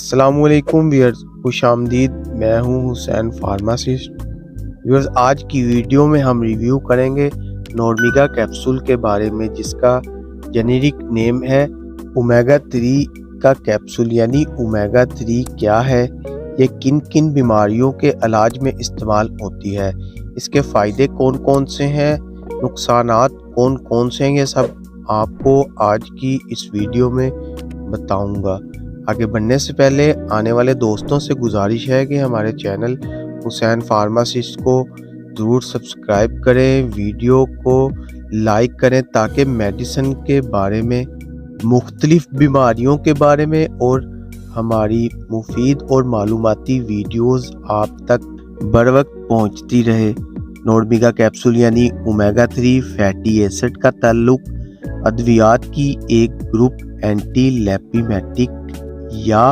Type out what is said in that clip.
السلام علیکم ویئرز، خوش آمدید۔ میں ہوں حسین فارماسسٹ۔ ویئرز، آج کی ویڈیو میں ہم ریویو کریں گے نورمیگا کیپسول کے بارے میں، جس کا جنیرک نیم ہے اومیگا 3 کا کیپسول۔ یعنی اومیگا 3 کیا ہے، یہ کن کن بیماریوں کے علاج میں استعمال ہوتی ہے، اس کے فائدے کون کون سے ہیں، نقصانات کون کون سے ہیں، یہ سب آپ کو آج کی اس ویڈیو میں بتاؤں گا۔ آگے بڑھنے سے پہلے آنے والے دوستوں سے گزارش ہے کہ ہمارے چینل حسین فارماسسٹ کو ضرور سبسکرائب کریں، ویڈیو کو لائک کریں تاکہ میڈیسن کے بارے میں، مختلف بیماریوں کے بارے میں اور ہماری مفید اور معلوماتی ویڈیوز آپ تک بروقت پہنچتی رہے۔ نورمیگا کیپسول یعنی اومیگا 3 فیٹی ایسڈ کا تعلق ادویات کی ایک گروپ اینٹی لیپیمیٹک یا